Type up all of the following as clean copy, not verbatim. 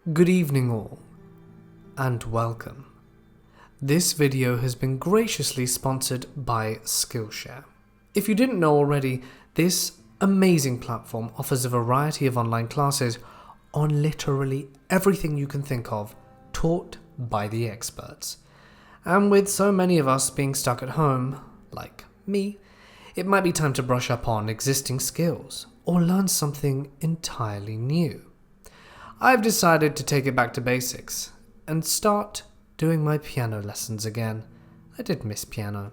Good evening all, and welcome. This video has been graciously sponsored by Skillshare. If you didn't know already, this amazing platform offers a variety of online classes on literally everything you can think of, taught by the experts. And with so many of us being stuck at home, like me, it might be time to brush up on existing skills or learn something entirely new. I've decided to take it back to basics and start doing my piano lessons again. I did miss piano,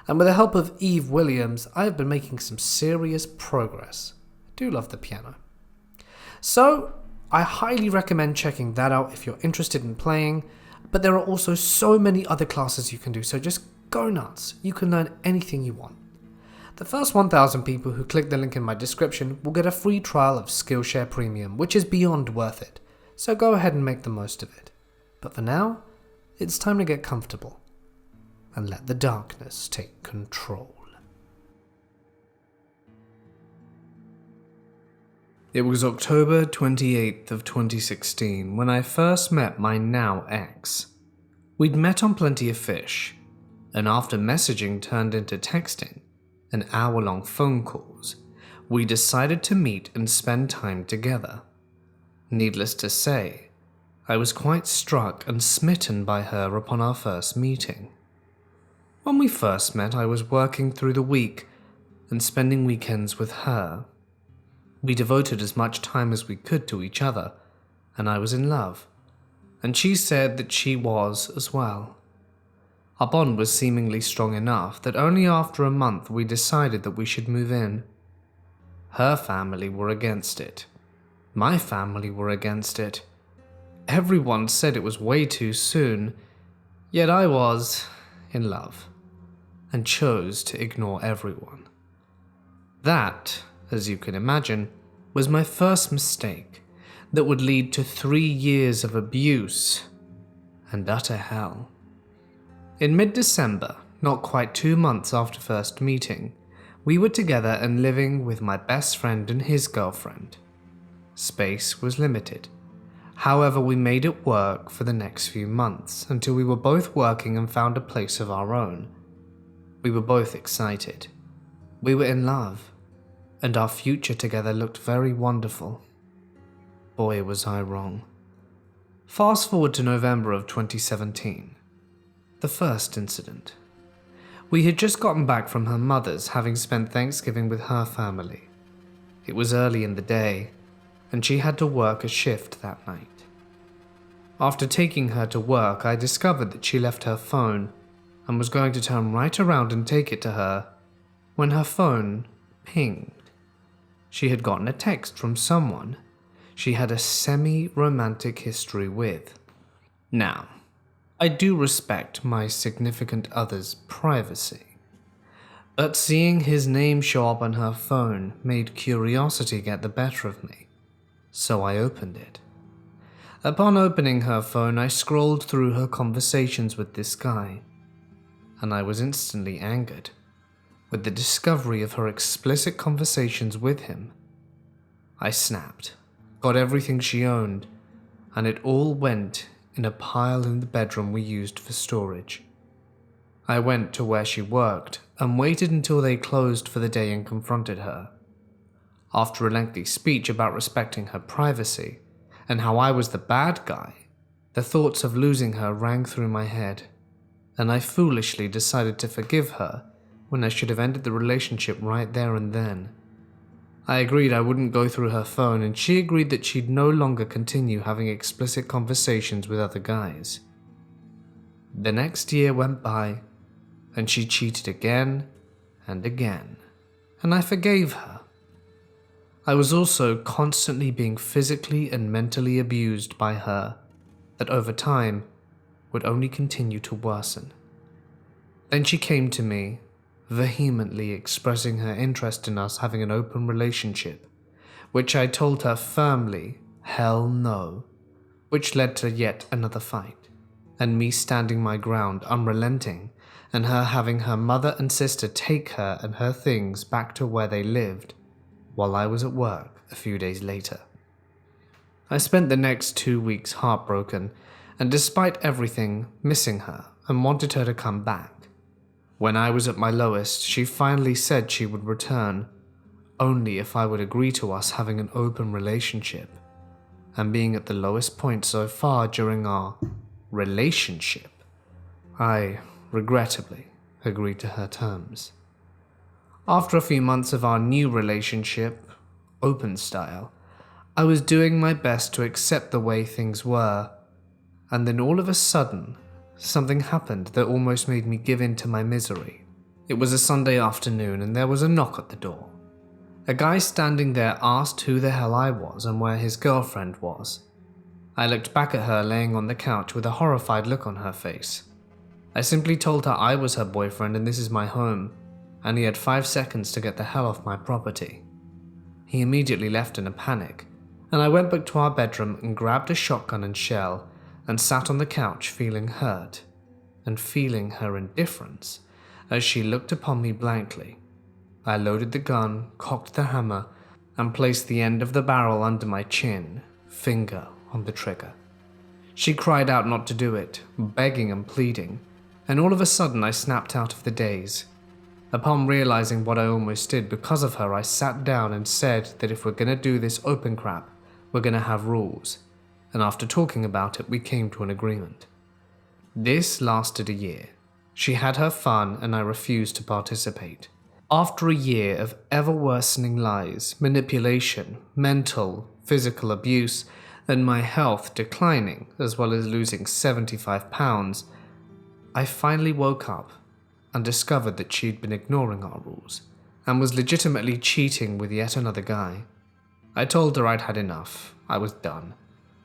and with the help of Eve Williams, I have been making some serious progress. I do love the piano. So, I highly recommend checking that out if you're interested in playing, but there are also so many other classes you can do, so just go nuts. You can learn anything you want. The first 1,000 people who click the link in my description will get a free trial of Skillshare Premium, which is beyond worth it, so go ahead and make the most of it. But for now, it's time to get comfortable and let the darkness take control. It was October 28th of 2016 when I first met my now ex. We'd met on Plenty of Fish, and after messaging turned into texting, and hour-long phone calls, we decided to meet and spend time together. Needless to say, I was quite struck and smitten by her upon our first meeting. When we first met, I was working through the week and spending weekends with her. We devoted as much time as we could to each other, and I was in love, and she said that she was as well. Our bond was seemingly strong enough that only after a month we decided that we should move in. Her family were against it. My family were against it. Everyone said it was way too soon, yet I was in love and chose to ignore everyone. That, as you can imagine, was my first mistake that would lead to 3 years of abuse and utter hell. In mid-December, not quite 2 months after first meeting, we were together and living with my best friend and his girlfriend. Space was limited. However, we made it work for the next few months until we were both working and found a place of our own. We were both excited. We were in love, and our future together looked very wonderful. Boy, was I wrong. Fast forward to November of 2017. The first incident. We had just gotten back from her mother's, having spent Thanksgiving with her family. It was early in the day, and she had to work a shift that night. After taking her to work, I discovered that she left her phone and was going to turn right around and take it to her when her phone pinged. She had gotten a text from someone she had a semi-romantic history with. Now, I do respect my significant other's privacy, but seeing his name show up on her phone made curiosity get the better of me, so I opened it. Upon opening her phone, I scrolled through her conversations with this guy, and I was instantly angered with the discovery of her explicit conversations with him. I snapped, got everything she owned, and it all went in a pile in the bedroom we used for storage. I went to where she worked and waited until they closed for the day and confronted her. After a lengthy speech about respecting her privacy and how I was the bad guy, the thoughts of losing her rang through my head, and I foolishly decided to forgive her when I should have ended the relationship right there and then. I agreed I wouldn't go through her phone, and she agreed that she'd no longer continue having explicit conversations with other guys. The next year went by, and she cheated again and again, and I forgave her. I was also constantly being physically and mentally abused by her, that over time would only continue to worsen. Then she came to me, vehemently expressing her interest in us having an open relationship, which I told her firmly, hell no, which led to yet another fight, and me standing my ground unrelenting, and her having her mother and sister take her and her things back to where they lived, while I was at work a few days later. I spent the next 2 weeks heartbroken, and despite everything, missing her and wanted her to come back. When I was at my lowest, she finally said she would return, only if I would agree to us having an open relationship. And being at the lowest point so far during our relationship, I, regrettably, agreed to her terms. After a few months of our new relationship, open style, I was doing my best to accept the way things were, and then all of a sudden, something happened that almost made me give in to my misery. It was a Sunday afternoon and there was a knock at the door. A guy standing there asked who the hell I was and where his girlfriend was. I looked back at her laying on the couch with a horrified look on her face. I simply told her I was her boyfriend and this is my home, and he had 5 seconds to get the hell off my property. He immediately left in a panic, and I went back to our bedroom and grabbed a shotgun and shell and sat on the couch feeling hurt and feeling her indifference as she looked upon me blankly. I loaded the gun, cocked the hammer, and placed the end of the barrel under my chin, finger on the trigger. She cried out not to do it, begging and pleading, and all of a sudden I snapped out of the daze. Upon realizing what I almost did because of her, I sat down and said that if we're gonna do this open crap, we're gonna have rules, and after talking about it, we came to an agreement. This lasted a year. She had her fun and I refused to participate. After a year of ever-worsening lies, manipulation, mental, physical abuse, and my health declining, as well as losing 75 pounds, I finally woke up and discovered that she'd been ignoring our rules and was legitimately cheating with yet another guy. I told her I'd had enough. I was done.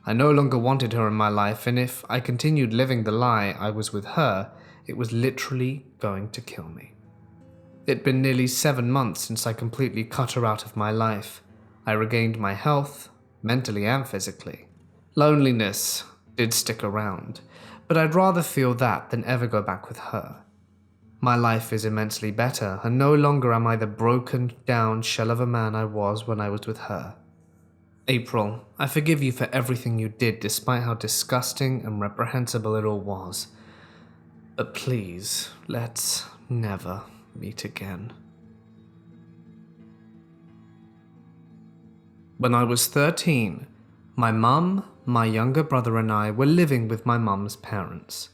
I no longer wanted her in my life, and if I continued living the lie I was with her, it was literally going to kill me. It'd been nearly 7 months since I completely cut her out of my life. I regained my health, mentally and physically. Loneliness did stick around, but I'd rather feel that than ever go back with her. My life is immensely better, and no longer am I the broken down shell of a man I was when I was with her. April, I forgive you for everything you did despite how disgusting and reprehensible it all was. But please, let's never meet again. When I was 13, my mum, my younger brother and I were living with my mum's parents.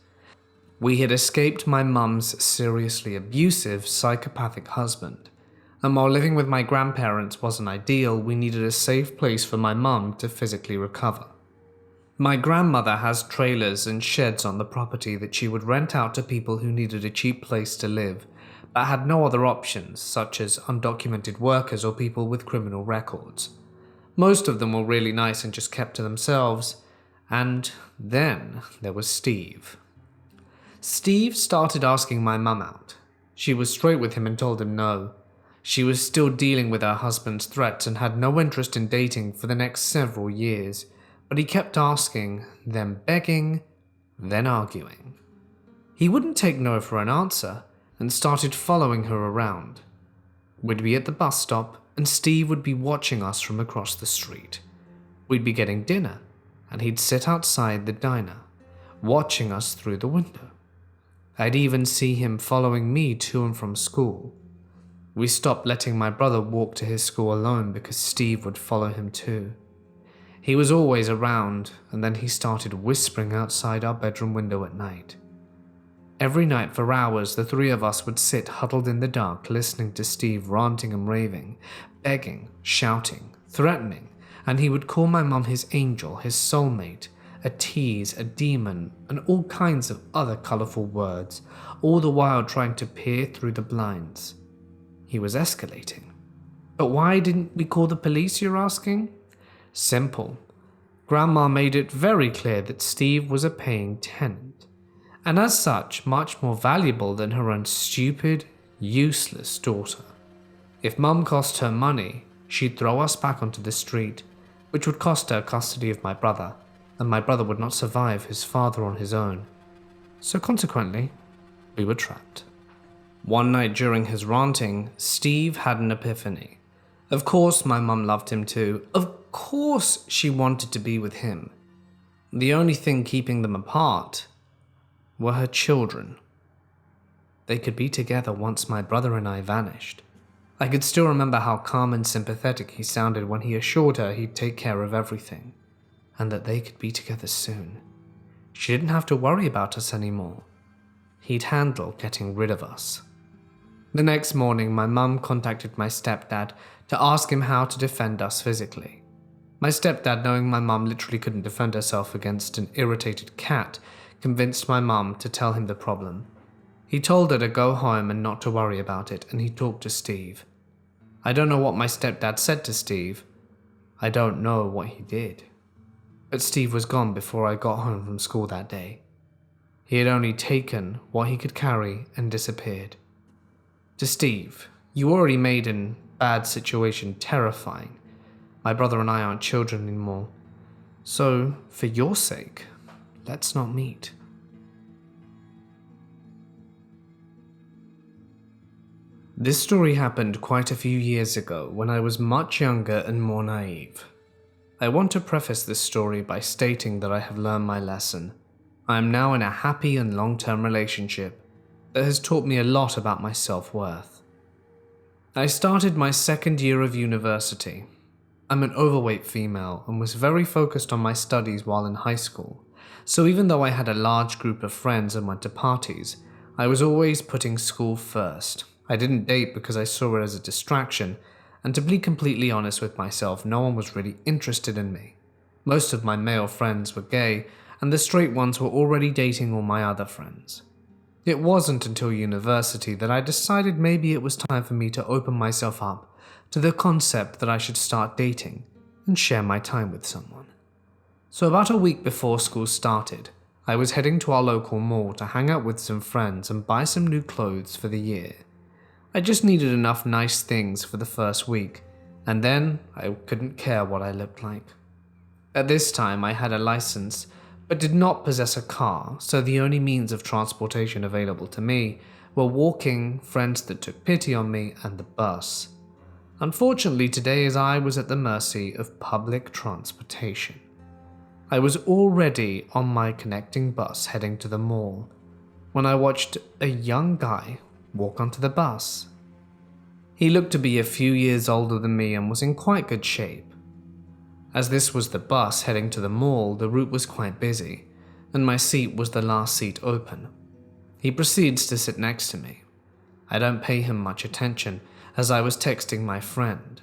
We had escaped my mum's seriously abusive, psychopathic husband, and while living with my grandparents wasn't ideal, we needed a safe place for my mum to physically recover. My grandmother has trailers and sheds on the property that she would rent out to people who needed a cheap place to live, but had no other options, such as undocumented workers or people with criminal records. Most of them were really nice and just kept to themselves. And then there was Steve. Steve started asking my mum out. She was straight with him and told him no. She was still dealing with her husband's threats and had no interest in dating for the next several years, but he kept asking, then begging, then arguing. He wouldn't take no for an answer and started following her around. We'd be at the bus stop and Steve would be watching us from across the street. We'd be getting dinner and he'd sit outside the diner, watching us through the window. I'd even see him following me to and from school. We stopped letting my brother walk to his school alone because Steve would follow him too. He was always around, and then he started whispering outside our bedroom window at night. Every night for hours, the three of us would sit huddled in the dark listening to Steve ranting and raving, begging, shouting, threatening, and he would call my mum his angel, his soulmate, a tease, a demon, and all kinds of other colourful words, all the while trying to peer through the blinds. He was escalating. But why didn't we call the police, you're asking? Simple. Grandma made it very clear that Steve was a paying tenant, and as such, much more valuable than her own stupid, useless daughter. If Mum cost her money, she'd throw us back onto the street, which would cost her custody of my brother, and my brother would not survive his father on his own. So consequently, we were trapped. One night during his ranting, Steve had an epiphany. Of course my mum loved him too. Of course she wanted to be with him. The only thing keeping them apart were her children. They could be together once my brother and I vanished. I could still remember how calm and sympathetic he sounded when he assured her he'd take care of everything, and that they could be together soon. She didn't have to worry about us anymore. He'd handle getting rid of us. The next morning, my mum contacted my stepdad to ask him how to defend us physically. My stepdad, knowing my mum literally couldn't defend herself against an irritated cat, convinced my mum to tell him the problem. He told her to go home and not to worry about it, and he talked to Steve. I don't know what my stepdad said to Steve. I don't know what he did. But Steve was gone before I got home from school that day. He had only taken what he could carry and disappeared. To Steve, you already made a bad situation terrifying. My brother and I aren't children anymore. So, for your sake, let's not meet. This story happened quite a few years ago when I was much younger and more naive. I want to preface this story by stating that I have learned my lesson. I am now in a happy and long-term relationship that has taught me a lot about my self-worth. I started my second year of university. I'm an overweight female and was very focused on my studies while in high school, so even though I had a large group of friends and went to parties, I was always putting school first. I didn't date because I saw it as a distraction, and to be completely honest with myself, no one was really interested in me. Most of my male friends were gay, and the straight ones were already dating all my other friends. It wasn't until university that I decided maybe it was time for me to open myself up to the concept that I should start dating and share my time with someone. So about a week before school started, I was heading to our local mall to hang out with some friends and buy some new clothes for the year. I just needed enough nice things for the first week, and then I couldn't care what I looked like. At this time, I had a license, but did not possess a car, so the only means of transportation available to me were walking, friends that took pity on me, and the bus. Unfortunately, today I was at the mercy of public transportation. I was already on my connecting bus heading to the mall when I watched a young guy walk onto the bus. He looked to be a few years older than me and was in quite good shape. As this was the bus heading to the mall, the route was quite busy, and my seat was the last seat open. He proceeds to sit next to me. I don't pay him much attention, as I was texting my friend.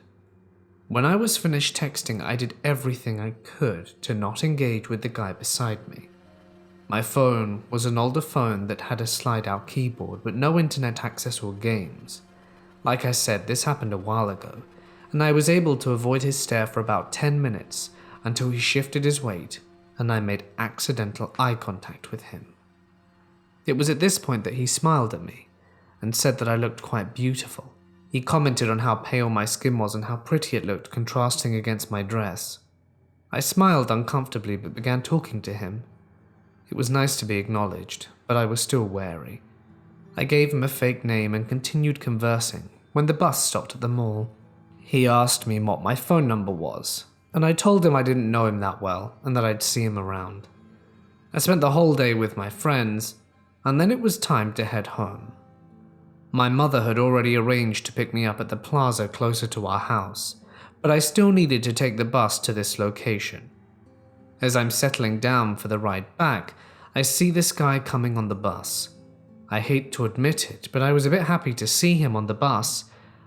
When I was finished texting, I did everything I could to not engage with the guy beside me. My phone was an older phone that had a slide-out keyboard but no internet access or games. Like I said, this happened a while ago, and I was able to avoid his stare for about 10 minutes until he shifted his weight and I made accidental eye contact with him. It was at this point that he smiled at me and said that I looked quite beautiful. He commented on how pale my skin was and how pretty it looked contrasting against my dress. I smiled uncomfortably but began talking to him. It was nice to be acknowledged, but I was still wary. I gave him a fake name and continued conversing when the bus stopped at the mall. He asked me what my phone number was, and I told him I didn't know him that well and that I'd see him around. I spent the whole day with my friends, and then it was time to head home. My mother had already arranged to pick me up at the plaza closer to our house, but I still needed to take the bus to this location. As I'm settling down for the ride back, I see this guy coming on the bus. I hate to admit it, but I was a bit happy to see him on the bus,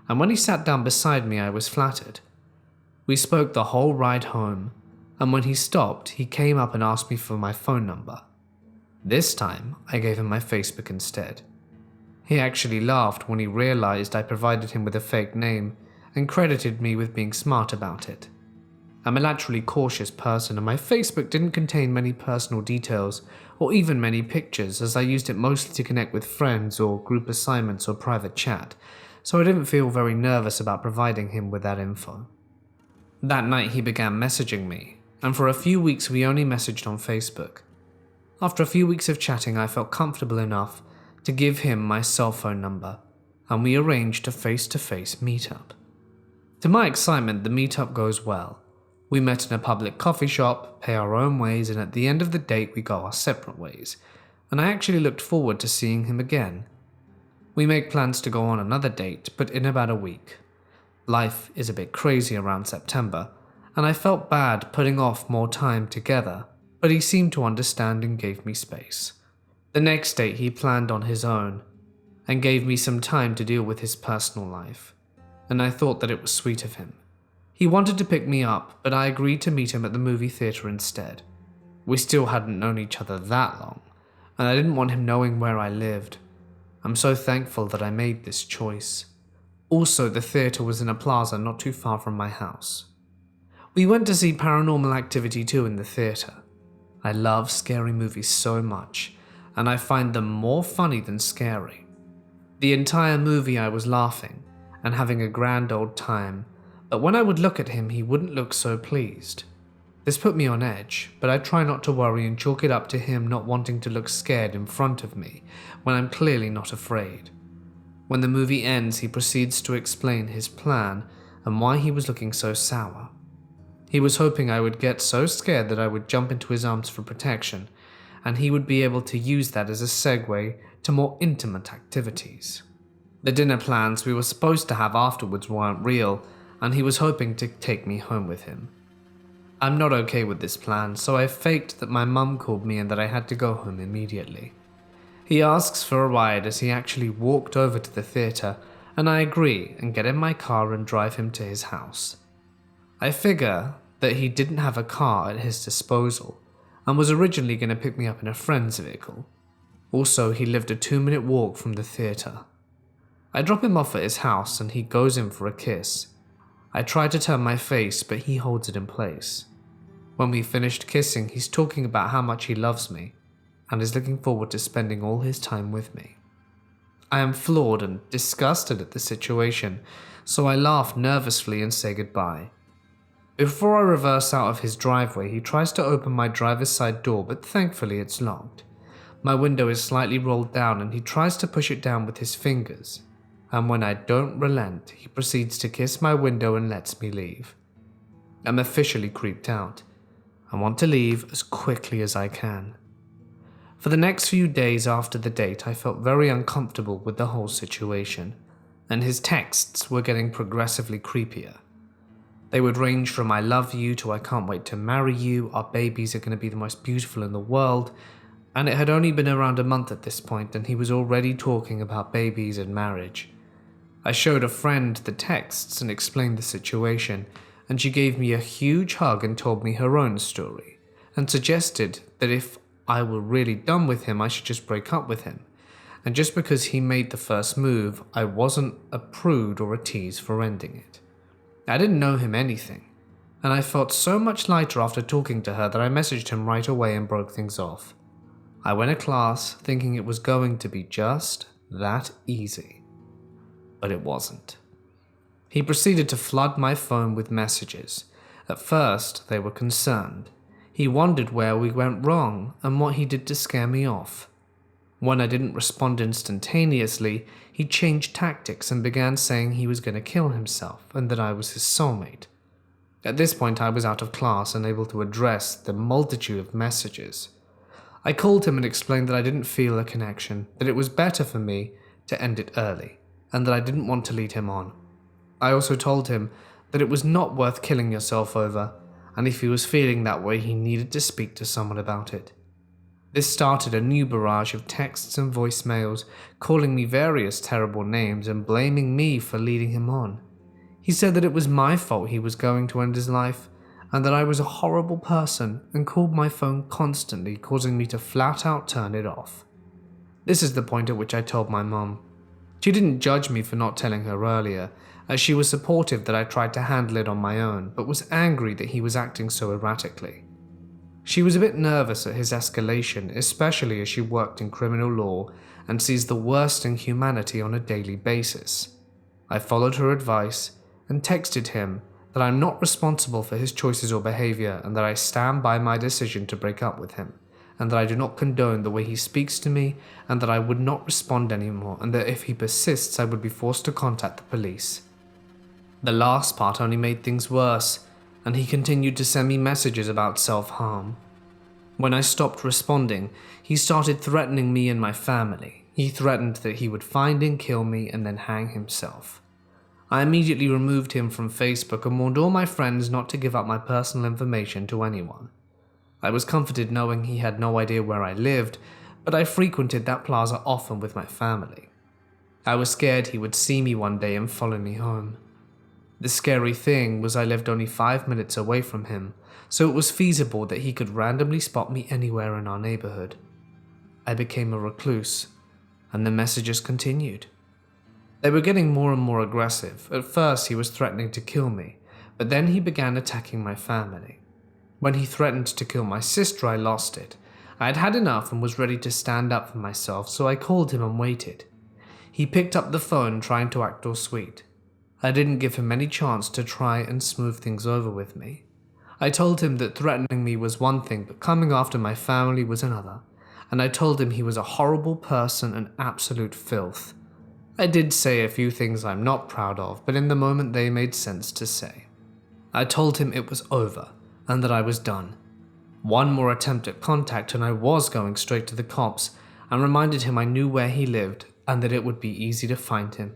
and when he sat down beside me, I was flattered. We spoke the whole ride home, and when he stopped, he came up and asked me for my phone number. This time, I gave him my Facebook instead. He actually laughed when he realized I provided him with a fake name and credited me with being smart about it. I'm a naturally cautious person, and my Facebook didn't contain many personal details or even many pictures, as I used it mostly to connect with friends or group assignments or private chat, so I didn't feel very nervous about providing him with that info. That night he began messaging me, and for a few weeks we only messaged on Facebook. After a few weeks of chatting, I felt comfortable enough to give him my cell phone number, and we arranged a face-to-face meetup. To my excitement, the meetup goes well. We met in a public coffee shop, pay our own ways, and at the end of the date we go our separate ways, and I actually looked forward to seeing him again. We make plans to go on another date, but in about a week. Life is a bit crazy around September, and I felt bad putting off more time together, but he seemed to understand and gave me space. The next date he planned on his own, and gave me some time to deal with his personal life, and I thought that it was sweet of him. He wanted to pick me up, but I agreed to meet him at the movie theater instead. We still hadn't known each other that long, and I didn't want him knowing where I lived. I'm so thankful that I made this choice. Also, the theater was in a plaza not too far from my house. We went to see Paranormal Activity 2 in the theater. I love scary movies so much, and I find them more funny than scary. The entire movie I was laughing and having a grand old time, but when I would look at him he wouldn't look so pleased. This put me on edge, but I try not to worry and chalk it up to him not wanting to look scared in front of me when I'm clearly not afraid. When the movie ends, he proceeds to explain his plan and why he was looking so sour. He was hoping I would get so scared that I would jump into his arms for protection, and he would be able to use that as a segue to more intimate activities. The dinner plans we were supposed to have afterwards weren't real, and he was hoping to take me home with him. I'm not okay with this plan, so I faked that my mum called me and that I had to go home immediately. He asks for a ride as he actually walked over to the theater, and I agree and get in my car and drive him to his house. I figure that he didn't have a car at his disposal and was originally going to pick me up in a friend's vehicle. Also, he lived a 2-minute walk from the theater. I drop him off at his house and he goes in for a kiss. I try to turn my face, but he holds it in place. When we finished kissing, he's talking about how much he loves me and is looking forward to spending all his time with me. I am floored and disgusted at the situation, so I laugh nervously and say goodbye. Before I reverse out of his driveway, he tries to open my driver's side door, but thankfully it's locked. My window is slightly rolled down and he tries to push it down with his fingers, and when I don't relent, he proceeds to kiss my window and lets me leave. I'm officially creeped out. I want to leave as quickly as I can. For the next few days after the date, I felt very uncomfortable with the whole situation, and his texts were getting progressively creepier. They would range from I love you to I can't wait to marry you, our babies are going to be the most beautiful in the world, and it had only been around a month at this point and he was already talking about babies and marriage. I showed a friend the texts and explained the situation, and she gave me a huge hug and told me her own story, and suggested that if I were really done with him, I should just break up with him. And just because he made the first move, I wasn't a prude or a tease for ending it. I didn't know him anything, and I felt so much lighter after talking to her that I messaged him right away and broke things off. I went to class thinking it was going to be just that easy, but it wasn't. He proceeded to flood my phone with messages. At first, they were concerned. He wondered where we went wrong and what he did to scare me off. When I didn't respond instantaneously, he changed tactics and began saying he was going to kill himself and that I was his soulmate. At this point, I was out of class and able to address the multitude of messages. I called him and explained that I didn't feel a connection, that it was better for me to end it early, and that I didn't want to lead him on. I also told him that it was not worth killing yourself over, and if he was feeling that way, he needed to speak to someone about it. This started a new barrage of texts and voicemails, calling me various terrible names and blaming me for leading him on. He said that it was my fault he was going to end his life, and that I was a horrible person, and called my phone constantly, causing me to flat out turn it off. This is the point at which I told my mum. She didn't judge me for not telling her earlier, as she was supportive that I tried to handle it on my own, but was angry that he was acting so erratically. She was a bit nervous at his escalation, especially as she worked in criminal law and sees the worst in humanity on a daily basis. I followed her advice and texted him that I'm not responsible for his choices or behavior and that I stand by my decision to break up with him, and that I do not condone the way he speaks to me, and that I would not respond anymore, and that if he persists I would be forced to contact the police. The last part only made things worse, and he continued to send me messages about self-harm. When I stopped responding, he started threatening me and my family. He threatened that he would find and kill me and then hang himself. I immediately removed him from Facebook and warned all my friends not to give up my personal information to anyone. I was comforted knowing he had no idea where I lived, but I frequented that plaza often with my family. I was scared he would see me one day and follow me home. The scary thing was I lived only 5 minutes away from him, so it was feasible that he could randomly spot me anywhere in our neighborhood. I became a recluse, and the messages continued. They were getting more and more aggressive. At first he was threatening to kill me, but then he began attacking my family. When he threatened to kill my sister, I lost it. I had had enough and was ready to stand up for myself, so I called him and waited. He picked up the phone trying to act all sweet. I didn't give him any chance to try and smooth things over with me. I told him that threatening me was one thing, but coming after my family was another, and I told him he was a horrible person and absolute filth. I did say a few things I'm not proud of, but in the moment they made sense to say. I told him it was over, and that I was done. One more attempt at contact and I was going straight to the cops, and reminded him I knew where he lived and that it would be easy to find him.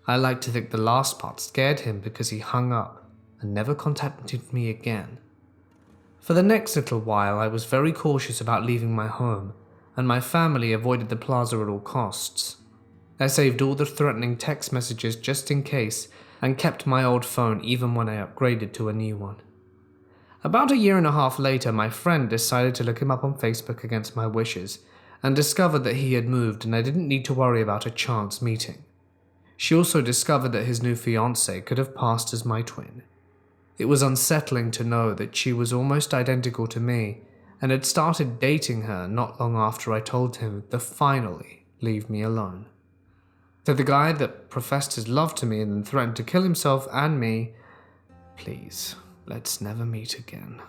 I like to think the last part scared him because he hung up and never contacted me again. For the next little while, I was very cautious about leaving my home, and my family avoided the plaza at all costs. I saved all the threatening text messages just in case, and kept my old phone even when I upgraded to a new one. About 1.5 years later, my friend decided to look him up on Facebook against my wishes, and discovered that he had moved and I didn't need to worry about a chance meeting. She also discovered that his new fiancée could have passed as my twin. It was unsettling to know that she was almost identical to me and had started dating her not long after I told him to finally leave me alone. To the guy that professed his love to me and then threatened to kill himself and me, please, let's never meet again.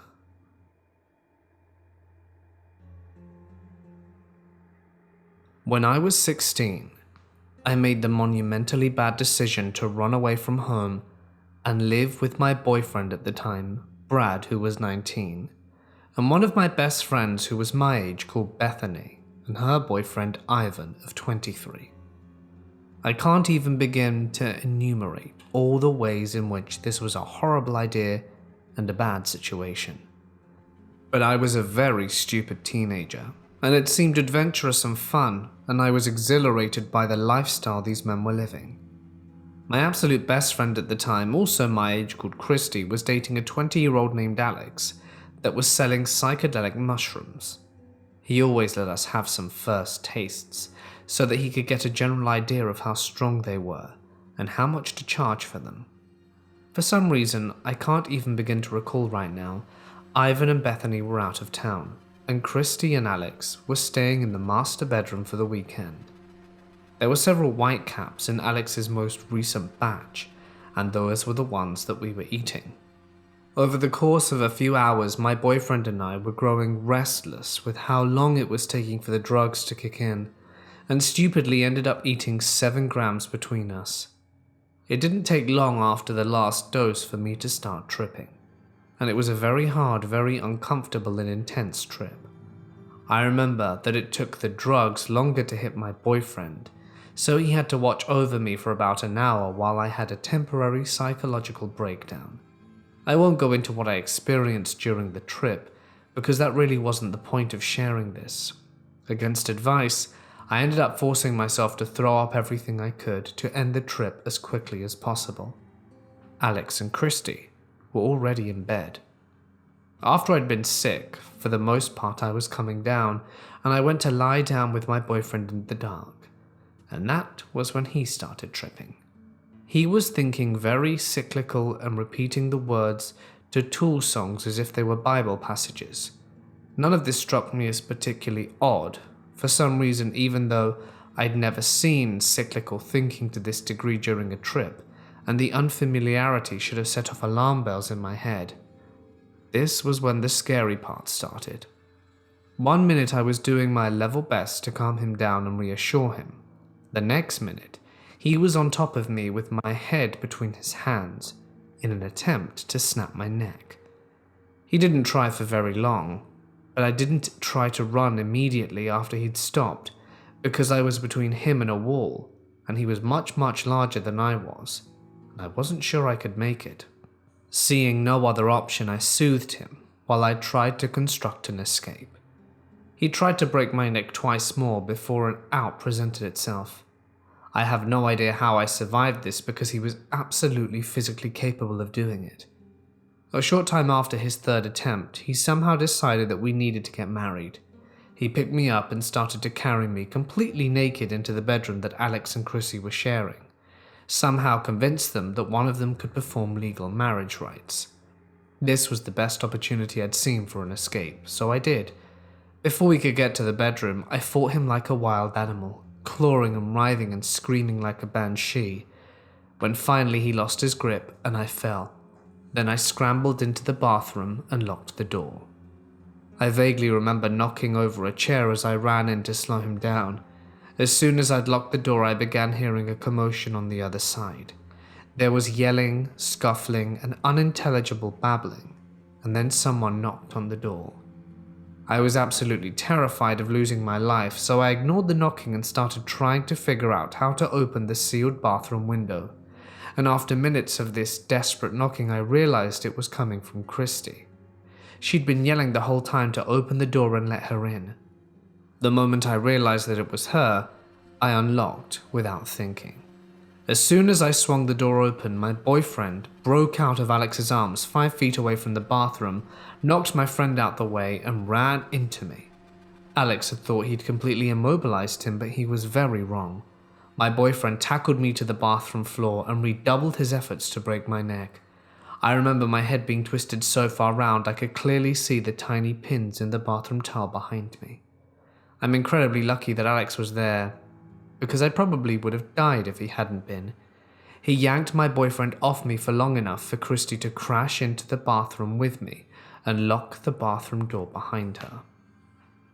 When I was 16, I made the monumentally bad decision to run away from home and live with my boyfriend at the time, Brad, who was 19, and one of my best friends who was my age called Bethany, and her boyfriend Ivan of 23. I can't even begin to enumerate all the ways in which this was a horrible idea and a bad situation. But I was a very stupid teenager, and it seemed adventurous and fun, and I was exhilarated by the lifestyle these men were living. My absolute best friend at the time, also my age, called Christy, was dating a 20-year-old named Alex that was selling psychedelic mushrooms. He always let us have some first tastes, so that he could get a general idea of how strong they were, and how much to charge for them. For some reason, I can't even begin to recall right now, Ivan and Bethany were out of town, and Christy and Alex were staying in the master bedroom for the weekend. There were several whitecaps in Alex's most recent batch, and those were the ones that we were eating. Over the course of a few hours, my boyfriend and I were growing restless with how long it was taking for the drugs to kick in, and stupidly ended up eating 7 grams between us. It didn't take long after the last dose for me to start tripping, and it was a very hard, very uncomfortable and intense trip. I remember that it took the drugs longer to hit my boyfriend, so he had to watch over me for about an hour while I had a temporary psychological breakdown. I won't go into what I experienced during the trip, because that really wasn't the point of sharing this. Against advice, I ended up forcing myself to throw up everything I could to end the trip as quickly as possible. Alex and Christy were already in bed. After I'd been sick, for the most part I was coming down, and I went to lie down with my boyfriend in the dark, and that was when he started tripping. He was thinking very cyclical and repeating the words to Tool songs as if they were Bible passages. None of this struck me as particularly odd, for some reason, even though I'd never seen cyclical thinking to this degree during a trip, and the unfamiliarity should have set off alarm bells in my head. This was when the scary part started. 1 minute I was doing my level best to calm him down and reassure him. The next minute, he was on top of me with my head between his hands, in an attempt to snap my neck. He didn't try for very long, but I didn't try to run immediately after he'd stopped because I was between him and a wall, and he was much larger than I was, and I wasn't sure I could make it. Seeing no other option, I soothed him while I tried to construct an escape. He tried to break my neck twice more before an out presented itself. I have no idea how I survived this because he was absolutely physically capable of doing it. A short time after his third attempt, he somehow decided that we needed to get married. He picked me up and started to carry me completely naked into the bedroom that Alex and Chrissy were sharing. Somehow convinced them that one of them could perform legal marriage rites. This was the best opportunity I'd seen for an escape, so I did. Before we could get to the bedroom, I fought him like a wild animal, clawing and writhing and screaming like a banshee, when finally he lost his grip and I fell. Then I scrambled into the bathroom and locked the door. I vaguely remember knocking over a chair as I ran in to slow him down. As soon as I'd locked the door, I began hearing a commotion on the other side. There was yelling, scuffling, and unintelligible babbling, and then someone knocked on the door. I was absolutely terrified of losing my life, so I ignored the knocking and started trying to figure out how to open the sealed bathroom window. And after minutes of this desperate knocking, I realized it was coming from Christy. She'd been yelling the whole time to open the door and let her in. The moment I realized that it was her, I unlocked without thinking. As soon as I swung the door open, my boyfriend broke out of Alex's arms 5 feet away from the bathroom, knocked my friend out the way, and ran into me. Alex had thought he'd completely immobilized him, but he was very wrong. My boyfriend tackled me to the bathroom floor and redoubled his efforts to break my neck. I remember my head being twisted so far round I could clearly see the tiny pins in the bathroom towel behind me. I'm incredibly lucky that Alex was there, because I probably would have died if he hadn't been. He yanked my boyfriend off me for long enough for Christy to crash into the bathroom with me and lock the bathroom door behind her.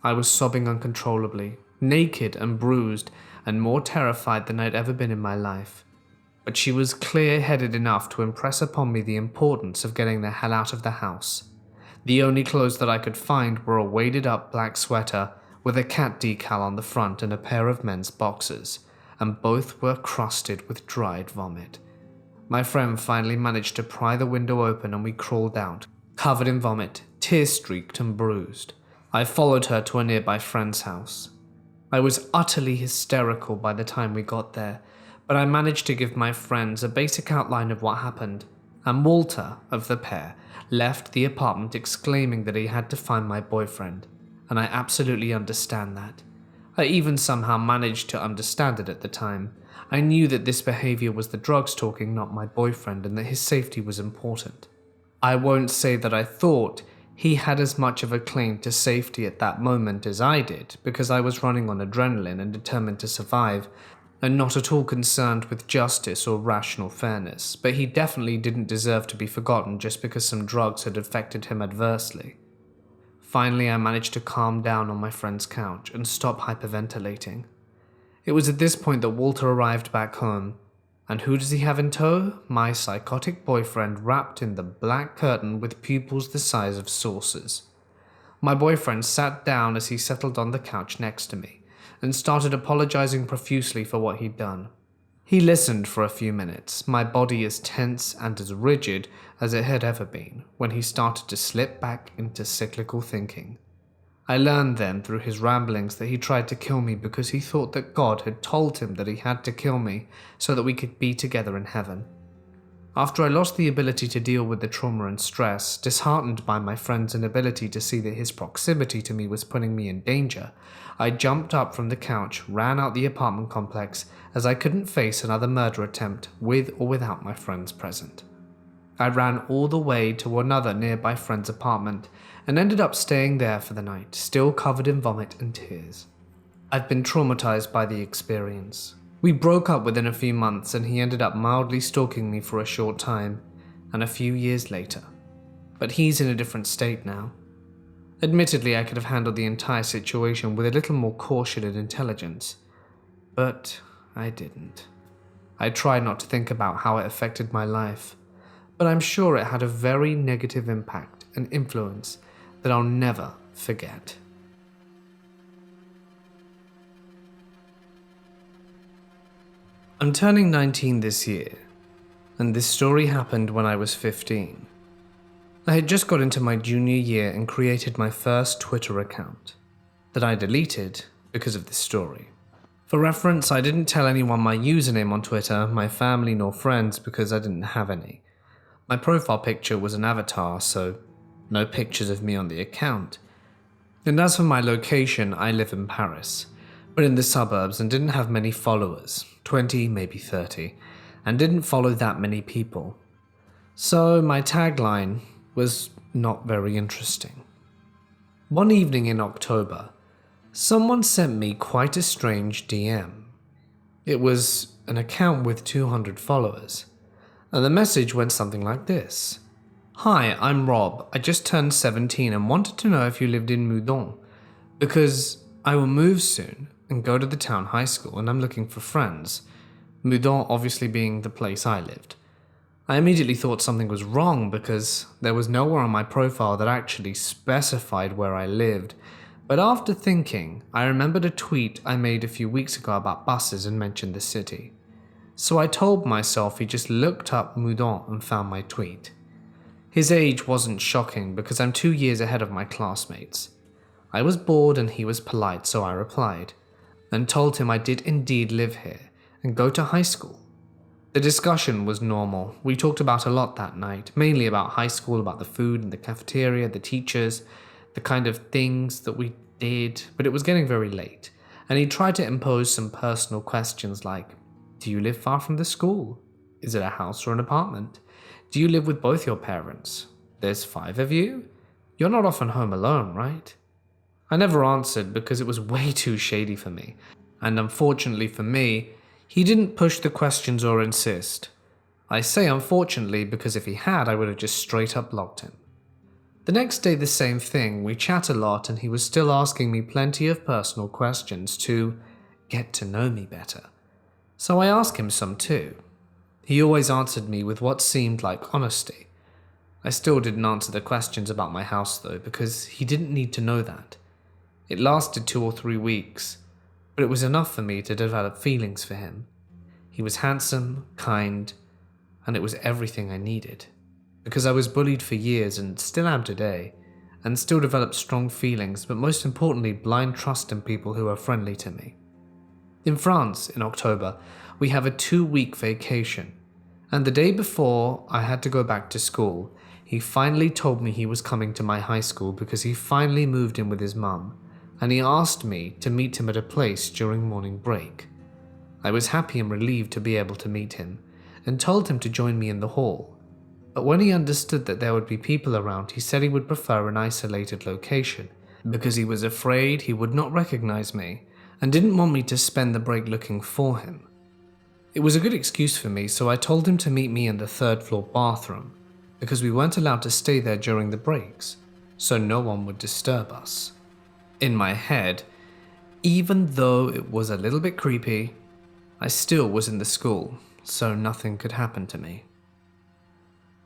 I was sobbing uncontrollably, naked and bruised, and more terrified than I'd ever been in my life. But she was clear-headed enough to impress upon me the importance of getting the hell out of the house. The only clothes that I could find were a weighted-up black sweater with a cat decal on the front and a pair of men's boxers, and both were crusted with dried vomit. My friend finally managed to pry the window open and we crawled out, covered in vomit, tear-streaked and bruised. I followed her to a nearby friend's house. I was utterly hysterical by the time we got there, but I managed to give my friends a basic outline of what happened, and Walter, of the pair, left the apartment exclaiming that he had to find my boyfriend, and I absolutely understand that. I even somehow managed to understand it at the time. I knew that this behavior was the drugs talking, not my boyfriend, and that his safety was important. I won't say that I thought he had as much of a claim to safety at that moment as I did, because I was running on adrenaline and determined to survive, and not at all concerned with justice or rational fairness, but he definitely didn't deserve to be forgotten just because some drugs had affected him adversely. Finally, I managed to calm down on my friend's couch and stop hyperventilating. It was at this point that Walter arrived back home, and who does he have in tow? My psychotic boyfriend wrapped in the black curtain with pupils the size of saucers. My boyfriend sat down as he settled on the couch next to me, and started apologizing profusely for what he'd done. He listened for a few minutes, my body as tense and as rigid as it had ever been, when he started to slip back into cyclical thinking. I learned then through his ramblings that he tried to kill me because he thought that God had told him that he had to kill me so that we could be together in heaven. After I lost the ability to deal with the trauma and stress, disheartened by my friend's inability to see that his proximity to me was putting me in danger, I jumped up from the couch, ran out the apartment complex, as I couldn't face another murder attempt with or without my friends present. I ran all the way to another nearby friend's apartment and ended up staying there for the night, still covered in vomit and tears. I've been traumatized by the experience. We broke up within a few months and he ended up mildly stalking me for a short time, and a few years later. But he's in a different state now. Admittedly, I could have handled the entire situation with a little more caution and intelligence, but I didn't. I tried not to think about how it affected my life, but I'm sure it had a very negative impact and influence that I'll never forget. I'm turning 19 this year, and this story happened when I was 15. I had just got into my junior year and created my first Twitter account that I deleted because of this story. For reference, I didn't tell anyone my username on Twitter, my family nor friends, because I didn't have any. My profile picture was an avatar, so no pictures of me on the account. And as for my location, I live in Paris, but in the suburbs and didn't have many followers, 20, maybe 30, and didn't follow that many people. So my tagline was not very interesting. One evening in October, someone sent me quite a strange DM. It was an account with 200 followers, and the message went something like this. Hi, I'm Rob. I just turned 17 and wanted to know if you lived in Meudon, because I will move soon and go to the town high school and I'm looking for friends. Meudon obviously being the place I lived. I immediately thought something was wrong because there was nowhere on my profile that actually specified where I lived. But after thinking, I remembered a tweet I made a few weeks ago about buses and mentioned the city. So I told myself he just looked up Meudon and found my tweet. His age wasn't shocking because I'm 2 years ahead of my classmates. I was bored and he was polite, so I replied, and told him I did indeed live here and go to high school. The discussion was normal. We talked about a lot that night, mainly about high school, about the food in the cafeteria, the teachers, the kind of things that we did, but it was getting very late, and he tried to impose some personal questions like, do you live far from the school? Is it a house or an apartment? Do you live with both your parents? There's 5 of you? You're not often home alone, right? I never answered because it was way too shady for me, and unfortunately for me, he didn't push the questions or insist. I say unfortunately because if he had, I would have just straight up blocked him. The next day the same thing, we chat a lot and he was still asking me plenty of personal questions to get to know me better. So I asked him some too. He always answered me with what seemed like honesty. I still didn't answer the questions about my house though because he didn't need to know that. It lasted 2 or 3 weeks, but it was enough for me to develop feelings for him. He was handsome, kind, and it was everything I needed. Because I was bullied for years and still am today, and still developed strong feelings, but most importantly, blind trust in people who are friendly to me. In France, in October, we have a 2-week vacation, and the day before I had to go back to school, he finally told me he was coming to my high school because he finally moved in with his mum, and he asked me to meet him at a place during morning break. I was happy and relieved to be able to meet him, and told him to join me in the hall. But when he understood that there would be people around, he said he would prefer an isolated location, because he was afraid he would not recognize me, and didn't want me to spend the break looking for him. It was a good excuse for me, so I told him to meet me in the 3rd floor bathroom, because we weren't allowed to stay there during the breaks, so no one would disturb us. In my head, even though it was a little bit creepy, I still was in the school, so nothing could happen to me.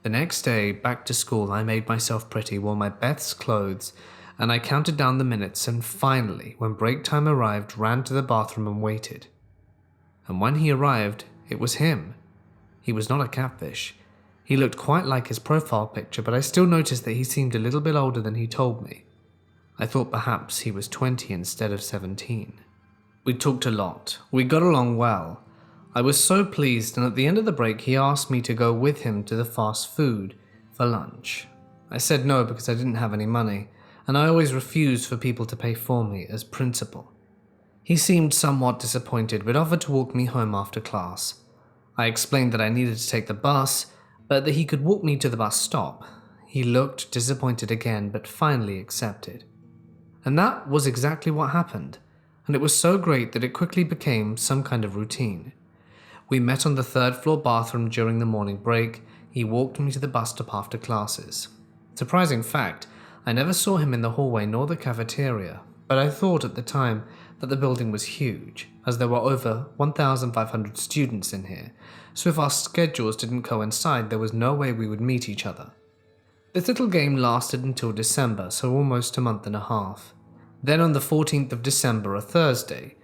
The next day, back to school, I made myself pretty, wore my best clothes, and I counted down the minutes and finally, when break time arrived, ran to the bathroom and waited. And when he arrived, it was him. He was not a catfish. He looked quite like his profile picture, but I still noticed that he seemed a little bit older than he told me. I thought perhaps he was 20 instead of 17. We talked a lot. We got along well. I was so pleased, and at the end of the break he asked me to go with him to the fast food for lunch. I said no because I didn't have any money, and I always refused for people to pay for me as principal. He seemed somewhat disappointed but offered to walk me home after class. I explained that I needed to take the bus, but that he could walk me to the bus stop. He looked disappointed again but finally accepted. And that was exactly what happened, and it was so great that it quickly became some kind of routine. We met on the 3rd floor bathroom during the morning break. He walked me to the bus stop after classes. Surprising fact, I never saw him in the hallway nor the cafeteria, but I thought at the time that the building was huge, as there were over 1,500 students in here, so if our schedules didn't coincide, there was no way we would meet each other. This little game lasted until December, so almost a month and a half. Then on the 14th of December, a Thursday,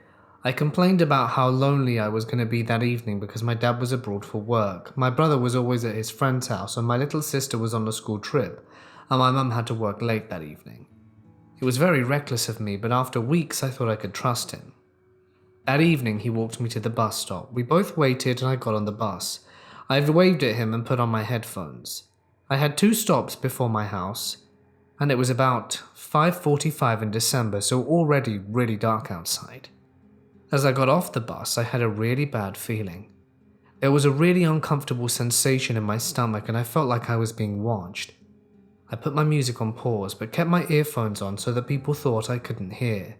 I complained about how lonely I was going to be that evening because my dad was abroad for work, my brother was always at his friend's house, and my little sister was on a school trip, and my mum had to work late that evening. It was very reckless of me, but after weeks I thought I could trust him. That evening he walked me to the bus stop. We both waited and I got on the bus. I waved at him and put on my headphones. I had 2 stops before my house, and it was about 5:45 in December, so already really dark outside. As I got off the bus, I had a really bad feeling. There was a really uncomfortable sensation in my stomach and I felt like I was being watched. I put my music on pause but kept my earphones on so that people thought I couldn't hear,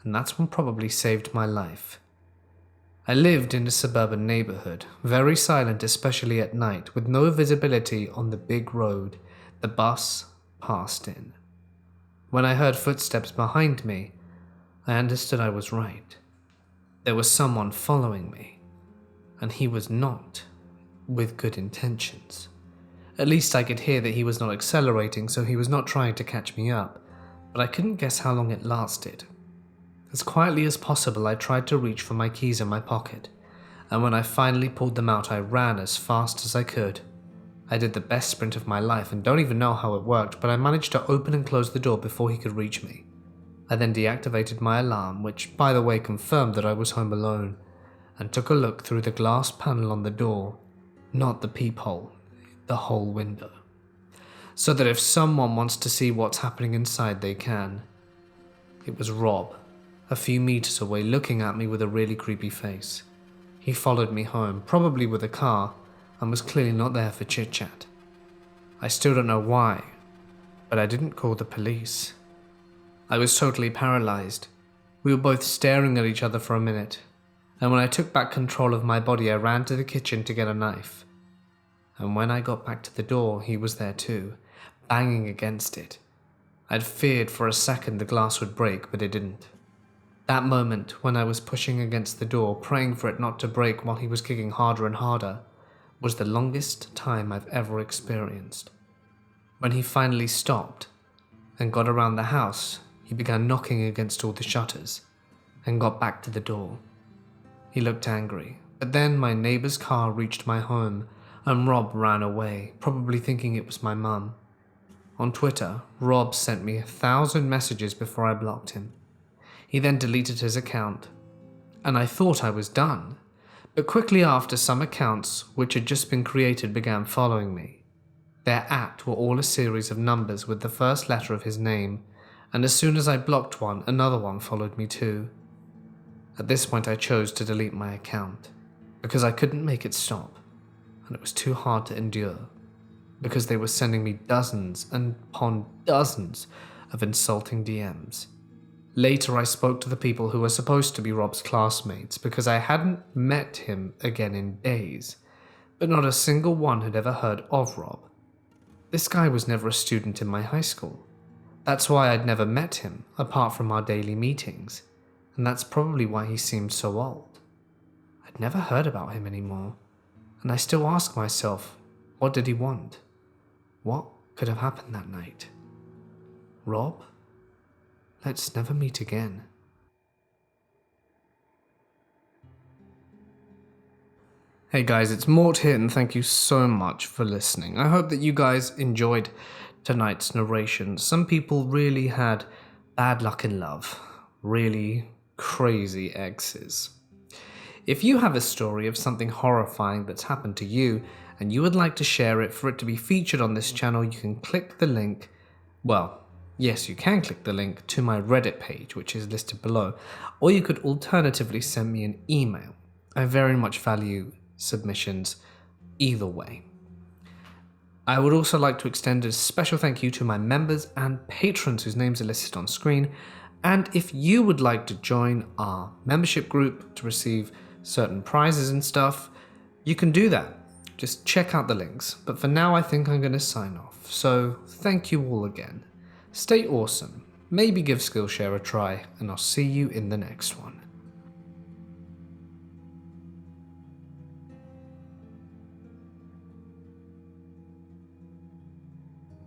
and that's what probably saved my life. I lived in a suburban neighborhood, very silent especially at night, with no visibility on the big road the bus passed in. When I heard footsteps behind me, I understood I was right. There was someone following me, and he was not with good intentions. At least I could hear that he was not accelerating, so he was not trying to catch me up, but I couldn't guess how long it lasted. As quietly as possible, I tried to reach for my keys in my pocket, and when I finally pulled them out, I ran as fast as I could. I did the best sprint of my life and don't even know how it worked, but I managed to open and close the door before he could reach me. I then deactivated my alarm, which by the way confirmed that I was home alone, and took a look through the glass panel on the door, not the peephole, the whole window, so that if someone wants to see what's happening inside, they can. It was Rob, a few meters away, looking at me with a really creepy face. He followed me home, probably with a car, and was clearly not there for chit-chat. I still don't know why, but I didn't call the police. I was totally paralyzed. We were both staring at each other for a minute, and when I took back control of my body, I ran to the kitchen to get a knife. And when I got back to the door, he was there too, banging against it. I'd feared for a second the glass would break, but it didn't. That moment, when I was pushing against the door, praying for it not to break while he was kicking harder and harder, was the longest time I've ever experienced. When he finally stopped and got around the house, he began knocking against all the shutters and got back to the door. He looked angry, but then my neighbor's car reached my home and Rob ran away, probably thinking it was my mum. On Twitter, Rob sent me 1,000 messages before I blocked him. He then deleted his account, and I thought I was done, but quickly after, some accounts which had just been created began following me. Their were all a series of numbers with the first letter of his name, and as soon as I blocked one, another one followed me too. At this point I chose to delete my account, because I couldn't make it stop, and it was too hard to endure, because they were sending me dozens and upon dozens of insulting DMs. Later I spoke to the people who were supposed to be Rob's classmates, because I hadn't met him again in days, but not a single one had ever heard of Rob. This guy was never a student in my high school. That's why I'd never met him, apart from our daily meetings, and that's probably why he seemed so old. I'd never heard about him anymore, and I still ask myself, what did he want? What could have happened that night? Rob? Let's never meet again. Hey guys, it's Mort here, and thank you so much for listening. I hope that you guys enjoyed tonight's narration. Some people really had bad luck in love, really crazy exes. If you have a story of something horrifying that's happened to you and you would like to share it for it to be featured on this channel, you can click the link. Well, yes, you can click the link to my Reddit page, which is listed below, or you could alternatively send me an email. I very much value submissions either way. I would also like to extend a special thank you to my members and patrons whose names are listed on screen, and if you would like to join our membership group to receive certain prizes and stuff, you can do that. Just check out the links, but for now I think I'm going to sign off, so thank you all again. Stay awesome, maybe give Skillshare a try, and I'll see you in the next one.